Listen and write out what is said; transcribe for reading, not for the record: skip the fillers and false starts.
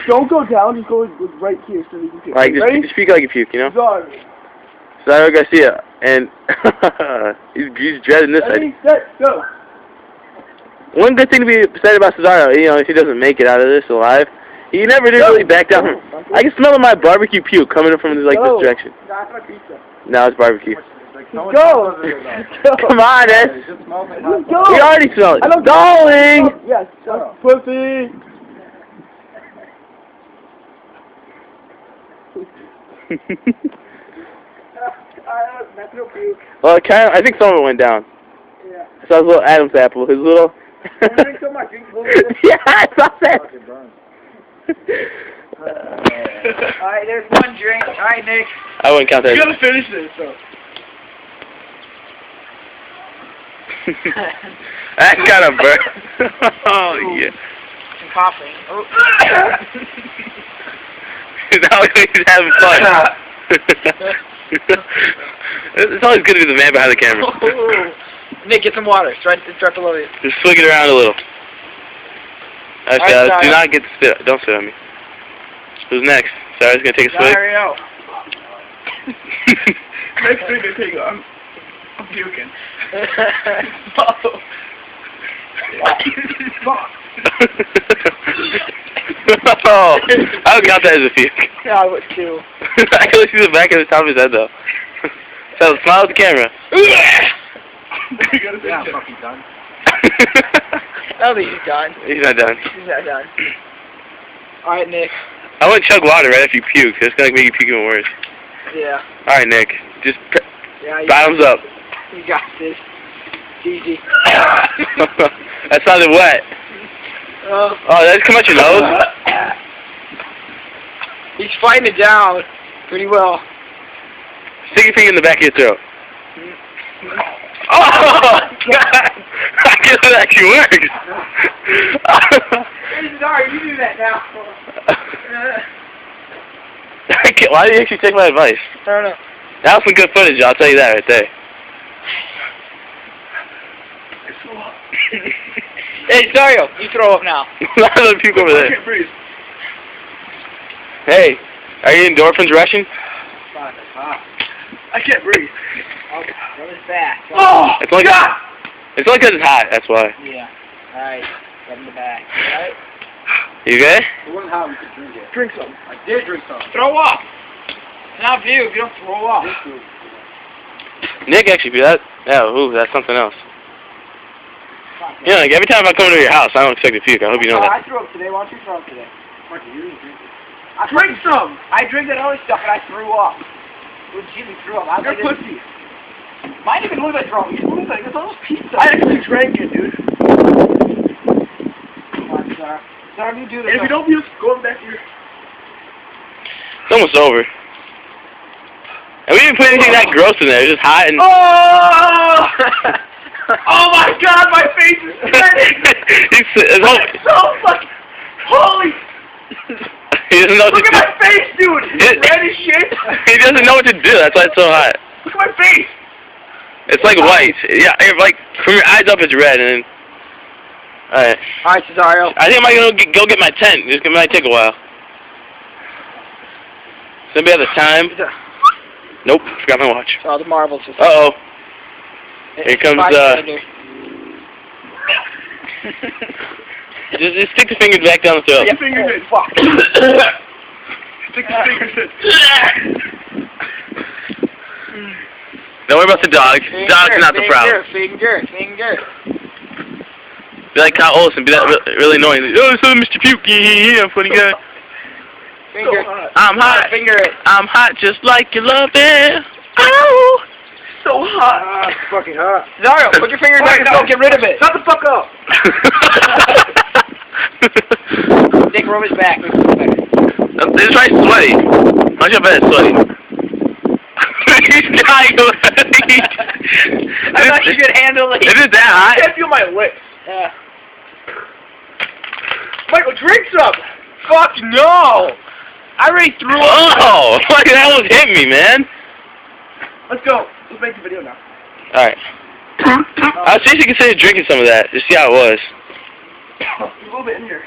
Don't go down, just go right here so you can puke. Like, just speak like you puke, you know? Sorry. Cesario Garcia, and he's dreading this. Ready, set, go. One good thing to be excited about Cesario, you know, if he doesn't make it out of this alive, he never did really back down. I can smell my barbecue puke coming from like this direction. That's my pizza. Now it's barbecue. Let's go. Come on, Ed. Let's go. We already smell it. Darling! Yes, pussy. Well, I think some of it went down. Yeah. I saw his little Adam's apple. His little... Yeah, I saw that. Alright, there's one drink. Alright, Nick. I wouldn't count that. You gotta finish this, so. That kind of burn. Oh, yeah. Some coughing. Oh. Now he's having fun. It's always good to be the man behind the camera. Nick, get some water. It's right below you. Just swing it around a little. Actually, do not get spit. Don't spit on me. Who's next? Sarah's gonna take a swig. Dario. Next thing to take I'm puking. Oh, I would count that as a puke. Yeah, I would too. I can only see the back of the top of his head though. So smile at the camera. Yeah, I'm fucking done. I don't think he's done. He's not done. He's not done. Alright, Nick. I wouldn't chug water right after you puke. It's gonna make you puke even worse. Yeah. Alright, Nick. Just Yeah, bottoms up. You got this. Easy. That sounded wet. Oh, that just come out your nose? He's fighting it down pretty well. Stick your finger in the back of your throat. Oh, God! I guess it actually works. Hey, sorry, you do that now. Why did you actually take my advice? I don't know. That was some good footage, I'll tell you that right there. Hey, Dario, you throw up now. A lot of people over there. I can't breathe. Hey, are your endorphins rushing? Fuck, it's hot. I can't breathe. Okay, that was fast. Oh, It's only God! It's only 'cause it's hot, that's why. Yeah. Alright, get in the back. Alright? You okay? It wasn't hot, we could drink it. Drink some. I did drink some. Throw up! It's not you if you don't throw up. Nick actually, that, yeah, ooh, that's something else. You know, like every time I come to your house, I don't expect to puke. I hope you know that. I threw up today. Why don't you throw up today? Mark, you didn't drink it. I Drink some! I drink that other stuff and I threw up. Legitimately threw up. You're a pussy. Mine even look like throw up. You look like it's almost pizza. I actually drank it, dude. Come on, Sarah. Sarah, you do this. And if you don't puke, go back to your... It's almost over. And we didn't put anything that gross in there. It was just hot and... Oh! Oh my God, my face is burning! It's so fucking... Holy... He doesn't know what Look to at do. my face, dude! It's red as shit! He doesn't know what to do. That's why it's so hot. Look at my face! It's like white. Yeah, like from your eyes up, it's red, and then. All right. All right, Cesario. I think I'm gonna go get my tent. It might take a while. Does anybody have the time? Nope. Forgot my watch. Oh, the marbles. Uh oh. Here comes Just stick the fingers back down the throat. Yeah, fingers in. Fuck. Stick the fingers in. Don't worry about the dog. Dog's not the problem. Finger. Be like Kyle Olsen. Be that really annoying. Oh, so Mr. Pukey. I'm funny guy. Finger. I'm hot. Finger it. I'm hot just like you love it. Ow. So hot. It's fucking hot. Dario, put your finger back and don't get rid of it. Shut the fuck up. Nick, rub his back. It's right sweaty. Why don't you bet it's sweaty? He's dying already. I thought you could handle it. Is it that hot? I can't feel my lips. Yeah. Michael, drink some. Fuck no. I already threw up. Oh, like that almost hit me, man. Let's go. Let's make the video now. Alright. I was seriously considering drinking some of that. Just see how it was. A little bit in here.